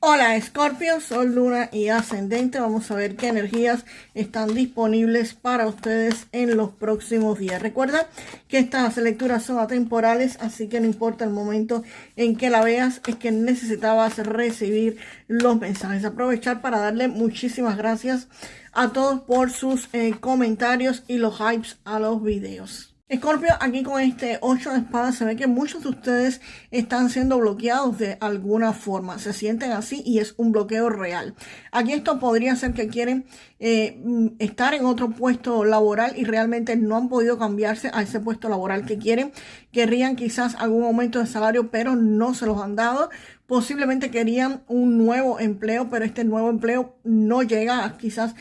Hola Escorpio, Sol, Luna y Ascendente. Vamos a ver qué energías están disponibles para ustedes en los próximos días. Recuerda que estas lecturas son atemporales, así que no importa el momento en que la veas, es que necesitabas recibir los mensajes. Aprovechar para darle muchísimas gracias a todos por sus comentarios y los hypes a los videos. Escorpio, aquí con este 8 de espadas se ve que muchos de ustedes están siendo bloqueados de alguna forma. Se sienten así y es un bloqueo real. Aquí esto podría ser que quieren estar en otro puesto laboral y realmente no han podido cambiarse a ese puesto laboral que quieren. Querrían quizás algún aumento de salario, pero no se los han dado. Posiblemente querían un nuevo empleo, pero este nuevo empleo no llega a quizás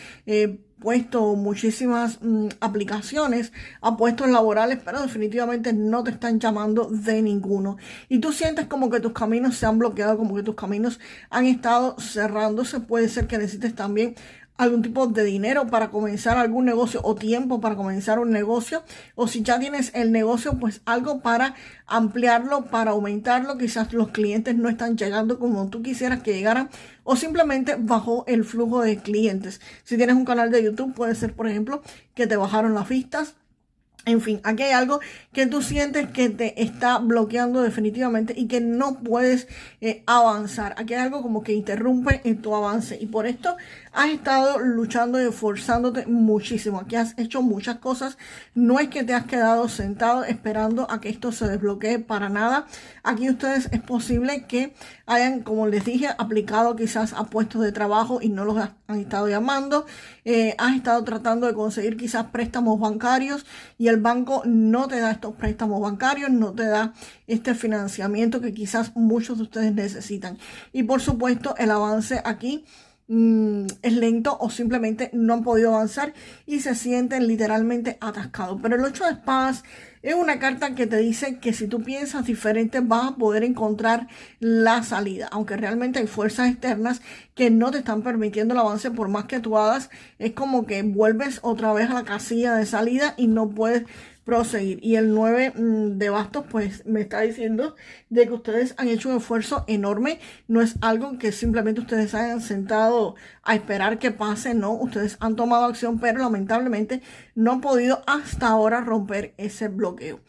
puesto muchísimas aplicaciones a puestos laborales, pero definitivamente no te están llamando de ninguno. Y tú sientes como que tus caminos se han bloqueado, como que tus caminos han estado cerrándose. Puede ser que necesites también algún tipo de dinero para comenzar algún negocio o tiempo para comenzar un negocio, o si ya tienes el negocio, pues algo para ampliarlo, para aumentarlo. Quizás los clientes no están llegando como tú quisieras que llegaran, o simplemente bajó el flujo de clientes. Si tienes un canal de YouTube, puede ser, por ejemplo, que te bajaron las vistas. En fin, aquí hay algo que tú sientes que te está bloqueando definitivamente y que no puedes avanzar. Aquí hay algo como que interrumpe en tu avance y por esto has estado luchando y esforzándote muchísimo. Aquí has hecho muchas cosas. No es que te has quedado sentado esperando a que esto se desbloquee para nada. Aquí ustedes es posible que hayan, como les dije, aplicado quizás a puestos de trabajo y no los han estado llamando. Has estado tratando de conseguir quizás préstamos bancarios y el banco no te da estos préstamos bancarios, no te da este financiamiento que quizás muchos de ustedes necesitan. Y por supuesto el avance aquí es lento o simplemente no han podido avanzar y se sienten literalmente atascados. Pero el 8 de espadas es una carta que te dice que si tú piensas diferente vas a poder encontrar la salida, aunque realmente hay fuerzas externas que no te están permitiendo el avance. Por más que tú hagas, es como que vuelves otra vez a la casilla de salida y no puedes proseguir. Y el 9 de bastos pues me está diciendo de que ustedes han hecho un esfuerzo enorme. No es algo que simplemente ustedes hayan sentado a esperar que pase, no, ustedes han tomado acción, pero lamentablemente no han podido hasta ahora romper ese bloqueo.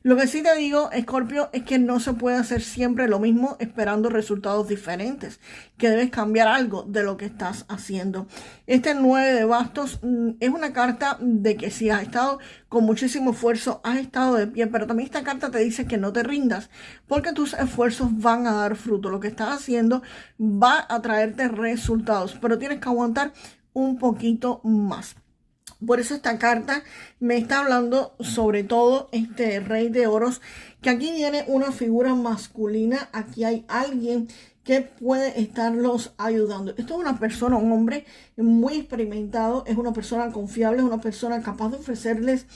Lo que sí te digo, Escorpio, es que no se puede hacer siempre lo mismo esperando resultados diferentes, que debes cambiar algo de lo que estás haciendo. Este 9 de bastos es una carta de que si has estado con muchísimo esfuerzo, has estado de pie, pero también esta carta te dice que no te rindas, porque tus esfuerzos van a dar fruto. Lo que estás haciendo va a traerte resultados, pero tienes que aguantar un poquito más. Por eso esta carta me está hablando sobre todo este Rey de Oros, que aquí viene una figura masculina. Aquí hay alguien que puede estarlos ayudando. Esto es una persona, un hombre muy experimentado, es una persona confiable, es una persona capaz de ofrecerles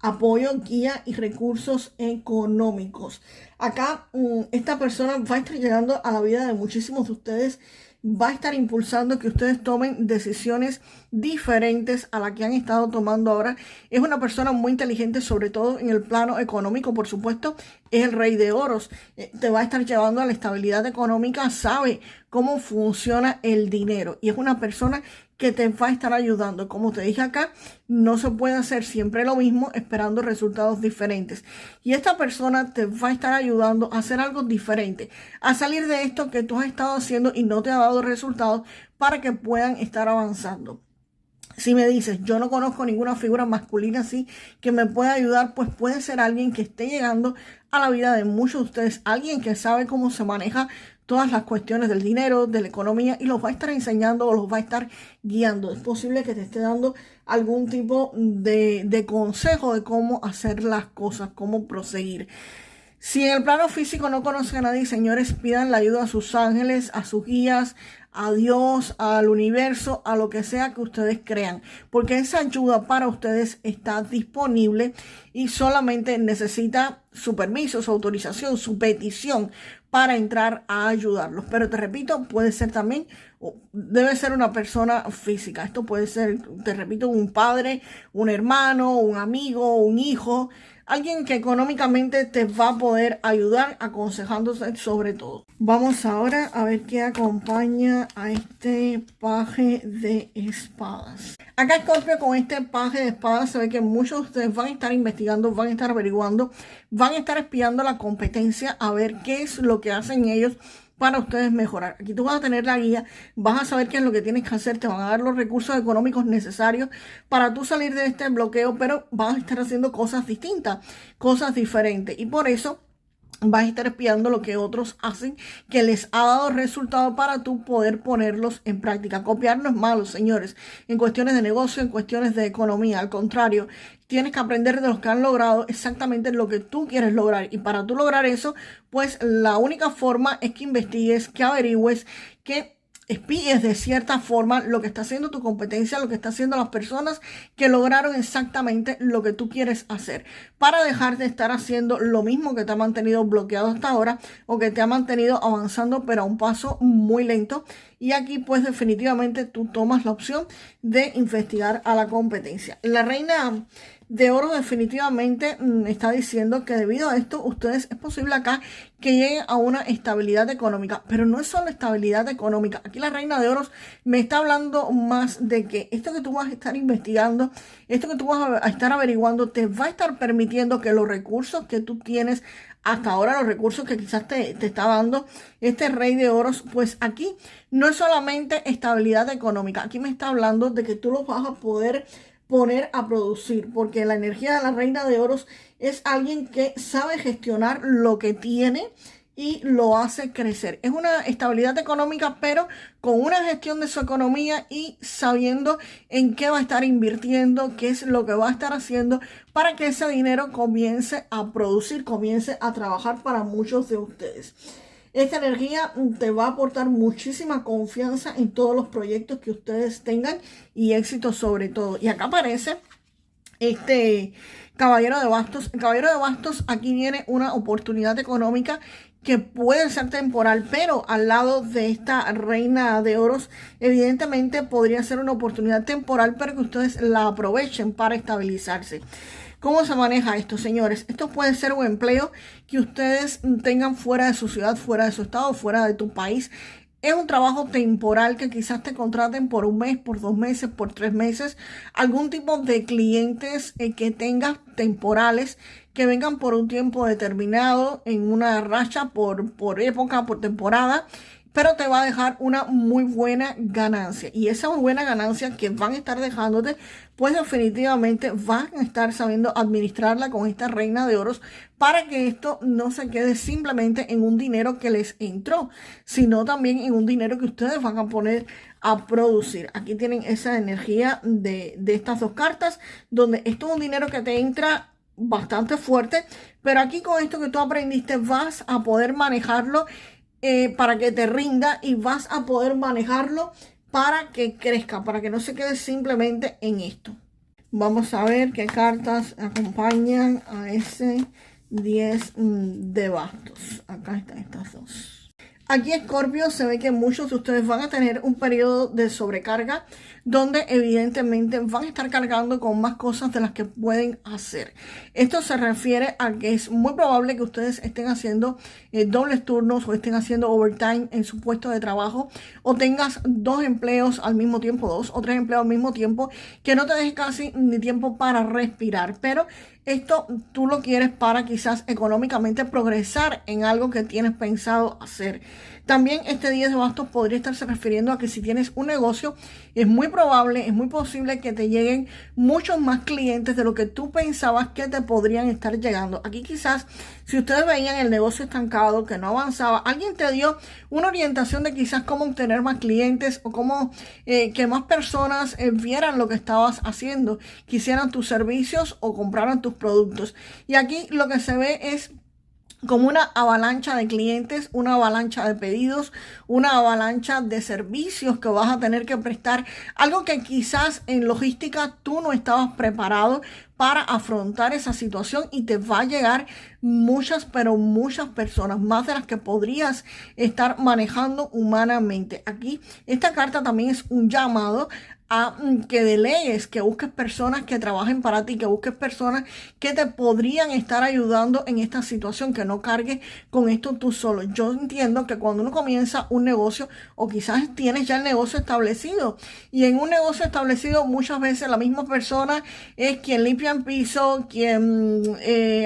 apoyo, guía y recursos económicos. Acá esta persona va a estar llegando a la vida de muchísimos de ustedes, va a estar impulsando que ustedes tomen decisiones diferentes a las que han estado tomando ahora. Es una persona muy inteligente, sobre todo en el plano económico, por supuesto. Es el Rey de Oros. Te va a estar llevando a la estabilidad económica, sabe cómo funciona el dinero y es una persona que te va a estar ayudando. Como te dije acá, no se puede hacer siempre lo mismo esperando resultados diferentes. Y esta persona te va a estar ayudando a hacer algo diferente, a salir de esto que tú has estado haciendo y no te ha dado resultados, para que puedan estar avanzando. Si me dices, yo no conozco ninguna figura masculina así que me pueda ayudar, pues puede ser alguien que esté llegando a la vida de muchos de ustedes, alguien que sabe cómo se maneja todas las cuestiones del dinero, de la economía, y los va a estar enseñando o los va a estar guiando. Es posible que te esté dando algún tipo de consejo de cómo hacer las cosas, cómo proseguir. Si en el plano físico no conocen a nadie, señores, pidan la ayuda a sus ángeles, a sus guías, a Dios, al universo, a lo que sea que ustedes crean, porque esa ayuda para ustedes está disponible y solamente necesita su permiso, su autorización, su petición para entrar a ayudarlos. Pero te repito, puede ser también, debe ser una persona física. Esto puede ser, te repito, un padre, un hermano, un amigo, un hijo, alguien que económicamente te va a poder ayudar, aconsejándose sobre todo. Vamos ahora a ver qué acompaña a este paje de espadas. Acá Escorpio, con este paje de espadas se ve que muchos de ustedes van a estar investigando, van a estar averiguando, van a estar espiando la competencia a ver qué es lo que hacen ellos para ustedes mejorar. Aquí tú vas a tener la guía, vas a saber qué es lo que tienes que hacer, te van a dar los recursos económicos necesarios para tú salir de este bloqueo, pero vas a estar haciendo cosas distintas, cosas diferentes. Y por eso vas a estar espiando lo que otros hacen que les ha dado resultado para tú poder ponerlos en práctica. Copiar no es malo, señores, en cuestiones de negocio, en cuestiones de economía. Al contrario, tienes que aprender de los que han logrado exactamente lo que tú quieres lograr. Y para tú lograr eso, pues la única forma es que investigues, que averigües, que espíes de cierta forma lo que está haciendo tu competencia, lo que está haciendo las personas que lograron exactamente lo que tú quieres hacer, para dejar de estar haciendo lo mismo que te ha mantenido bloqueado hasta ahora o que te ha mantenido avanzando pero a un paso muy lento. Y aquí pues definitivamente tú tomas la opción de investigar a la competencia. La reina de oro definitivamente está diciendo que debido a esto ustedes es posible acá que lleguen a una estabilidad económica, pero no es solo estabilidad económica. Aquí la reina de oros me está hablando más de que esto que tú vas a estar investigando, esto que tú vas a estar averiguando, te va a estar permitiendo que los recursos que tú tienes hasta ahora, los recursos que quizás te está dando este rey de oros, pues aquí no es solamente estabilidad económica, aquí me está hablando de que tú los vas a poder poner a producir, porque la energía de la reina de oros es alguien que sabe gestionar lo que tiene y lo hace crecer. Es una estabilidad económica, pero con una gestión de su economía y sabiendo en qué va a estar invirtiendo, qué es lo que va a estar haciendo para que ese dinero comience a producir, comience a trabajar para muchos de ustedes. Esta energía te va a aportar muchísima confianza en todos los proyectos que ustedes tengan y éxito sobre todo. Y acá aparece este caballero de bastos. El caballero de bastos, aquí viene una oportunidad económica que puede ser temporal, pero al lado de esta reina de oros, evidentemente podría ser una oportunidad temporal, pero que ustedes la aprovechen para estabilizarse. ¿Cómo se maneja esto, señores? Esto puede ser un empleo que ustedes tengan fuera de su ciudad, fuera de su estado, fuera de tu país. Es un trabajo temporal que quizás te contraten por un mes, por 2 meses, por 3 meses. Algún tipo de clientes que tengas temporales que vengan por un tiempo determinado en una racha, por época, por temporada, pero te va a dejar una muy buena ganancia. Y esa buena ganancia que van a estar dejándote, pues definitivamente van a estar sabiendo administrarla con esta reina de oros para que esto no se quede simplemente en un dinero que les entró, sino también en un dinero que ustedes van a poner a producir. Aquí tienen esa energía de estas dos cartas, donde esto es un dinero que te entra bastante fuerte, pero aquí con esto que tú aprendiste vas a poder manejarlo para que te rinda y vas a poder manejarlo para que crezca, para que no se quede simplemente en esto. Vamos a ver qué cartas acompañan a ese 10 de bastos. Acá están estas dos. Aquí, Escorpio, se ve que muchos de ustedes van a tener un periodo de sobrecarga donde evidentemente van a estar cargando con más cosas de las que pueden hacer. Esto se refiere a que es muy probable que ustedes estén haciendo dobles turnos o estén haciendo overtime en su puesto de trabajo, o tengas 2 empleos al mismo tiempo, 2 o 3 empleos al mismo tiempo, que no te deje casi ni tiempo para respirar. Pero esto tú lo quieres para quizás económicamente progresar en algo que tienes pensado hacer. También este 10 de bastos podría estarse refiriendo a que si tienes un negocio, es muy probable, es muy posible que te lleguen muchos más clientes de lo que tú pensabas que te podrían estar llegando. Aquí quizás, si ustedes veían el negocio estancado, que no avanzaba, alguien te dio una orientación de quizás cómo obtener más clientes o cómo que más personas vieran lo que estabas haciendo, quisieran tus servicios o compraran tus productos. Y aquí lo que se ve es como una avalancha de clientes, una avalancha de pedidos, una avalancha de servicios que vas a tener que prestar, algo que quizás en logística tú no estabas preparado para afrontar esa situación, y te va a llegar muchas, pero muchas personas, más de las que podrías estar manejando humanamente. Aquí esta carta también es un llamado a que delegues, que busques personas que trabajen para ti, que busques personas que te podrían estar ayudando en esta situación, que no cargues con esto tú solo. Yo entiendo que cuando uno comienza un negocio, o quizás tienes ya el negocio establecido, y en un negocio establecido muchas veces la misma persona es quien limpia el piso, quien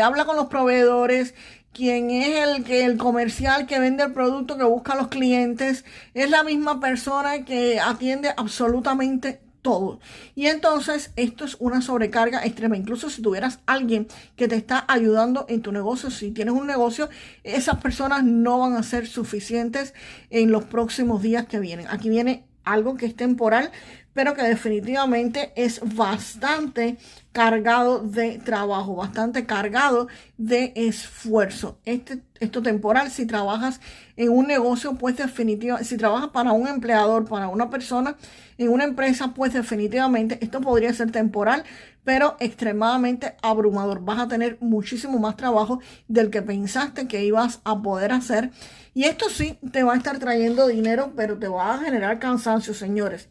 habla con los proveedores, quien es el comercial que vende el producto, que busca a los clientes, es la misma persona que atiende absolutamente todo. Y entonces esto es una sobrecarga extrema. Incluso si tuvieras alguien que te está ayudando en tu negocio, si tienes un negocio, esas personas no van a ser suficientes en los próximos días que vienen. Aquí viene algo que es temporal, pero que definitivamente es bastante cargado de trabajo, bastante cargado de esfuerzo. Esto temporal, si trabajas en un negocio, pues definitivamente, si trabajas para un empleador, para una persona en una empresa, pues definitivamente esto podría ser temporal, pero extremadamente abrumador. Vas a tener muchísimo más trabajo del que pensaste que ibas a poder hacer. Y esto sí te va a estar trayendo dinero, pero te va a generar cansancio, señores.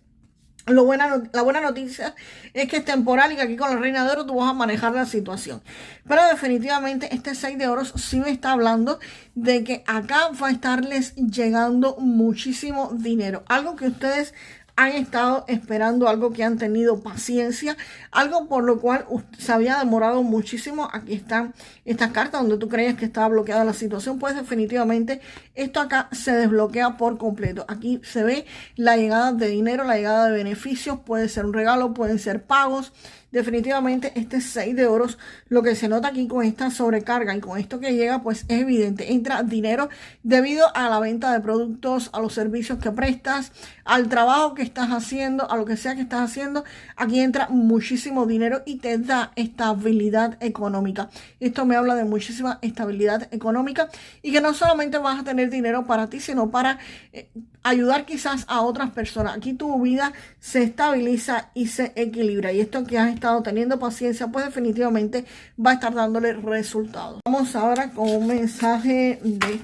La buena noticia es que es temporal y que aquí con la Reina de Oro tú vas a manejar la situación. Pero definitivamente este 6 de oros sí me está hablando de que acá va a estarles llegando muchísimo dinero. Algo que ustedes han estado esperando, algo que han tenido paciencia, algo por lo cual se había demorado muchísimo. Aquí están estas cartas donde tú creías que estaba bloqueada la situación, pues definitivamente esto acá se desbloquea por completo. Aquí se ve la llegada de dinero, la llegada de beneficios, puede ser un regalo, pueden ser pagos. Definitivamente este 6 de oros, lo que se nota aquí con esta sobrecarga y con esto que llega, pues es evidente. Entra dinero debido a la venta de productos, a los servicios que prestas, al trabajo que estás haciendo, a lo que sea que estás haciendo. Aquí entra muchísimo dinero y te da estabilidad económica. Esto me habla de muchísima estabilidad económica y que no solamente vas a tener dinero para ti, sino para ayudar quizás a otras personas. Aquí tu vida se estabiliza y se equilibra. Y esto que has estado teniendo paciencia, pues definitivamente va a estar dándole resultados. Vamos ahora con un mensaje de...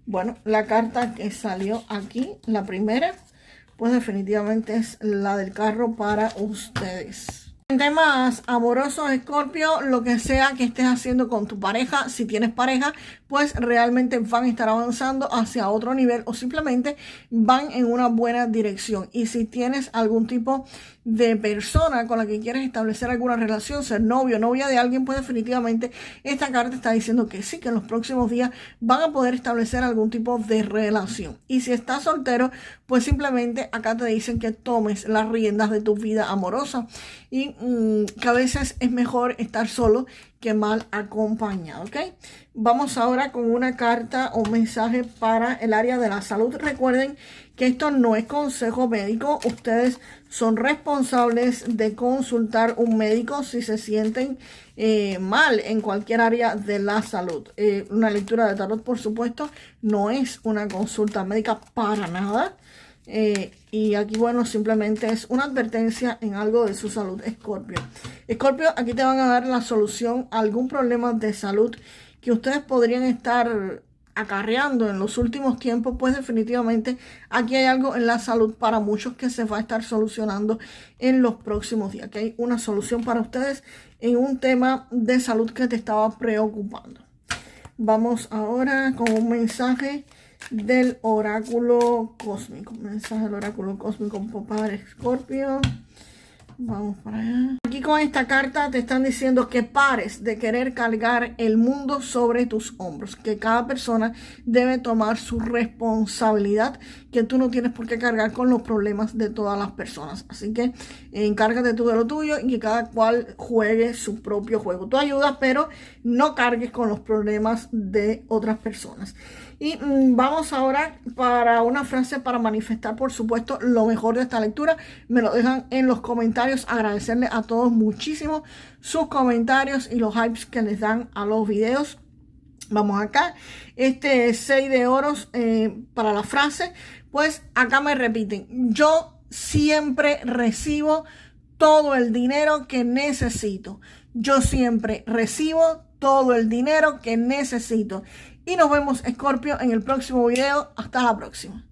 Bueno, la carta que salió aquí, la primera, pues definitivamente es la del carro para ustedes. En temas amorosos, Escorpio, lo que sea que estés haciendo con tu pareja, si tienes pareja, pues realmente van a estar avanzando hacia otro nivel o simplemente van en una buena dirección. Y si tienes algún tipo de persona con la que quieres establecer alguna relación, ser novio o novia de alguien, pues definitivamente esta carta está diciendo que sí, que en los próximos días van a poder establecer algún tipo de relación. Y si estás soltero, pues simplemente acá te dicen que tomes las riendas de tu vida amorosa y que a veces es mejor estar solo que mal acompañado, ¿ok? Vamos ahora con una carta o mensaje para el área de la salud. Recuerden que esto no es consejo médico. Ustedes son responsables de consultar un médico si se sienten mal en cualquier área de la salud. Una lectura de tarot, por supuesto, no es una consulta médica para nada. Y aquí, bueno, simplemente es una advertencia en algo de su salud, Escorpio. Escorpio, aquí te van a dar la solución a algún problema de salud que ustedes podrían estar acarreando en los últimos tiempos. Pues definitivamente aquí hay algo en la salud para muchos que se va a estar solucionando en los próximos días. Aquí hay una solución para ustedes en un tema de salud que te estaba preocupando. Vamos ahora con un mensaje del oráculo cósmico. Mensaje del oráculo cósmico para Escorpio. Vamos para allá. Aquí con esta carta te están diciendo que pares de querer cargar el mundo sobre tus hombros, que cada persona debe tomar su responsabilidad, que tú no tienes por qué cargar con los problemas de todas las personas. Así que encárgate tú de lo tuyo y que cada cual juegue su propio juego. Tú ayudas, pero no cargues con los problemas de otras personas. Y vamos ahora para una frase para manifestar, por supuesto, lo mejor de esta lectura. Me lo dejan en los comentarios. Agradecerle a todos muchísimo sus comentarios y los hypes que les dan a los videos. Vamos acá. Este 6 de oros para la frase. Pues acá me repiten. Yo siempre recibo todo el dinero que necesito. Yo siempre recibo todo el dinero que necesito. Y nos vemos, Escorpio, en el próximo video. Hasta la próxima.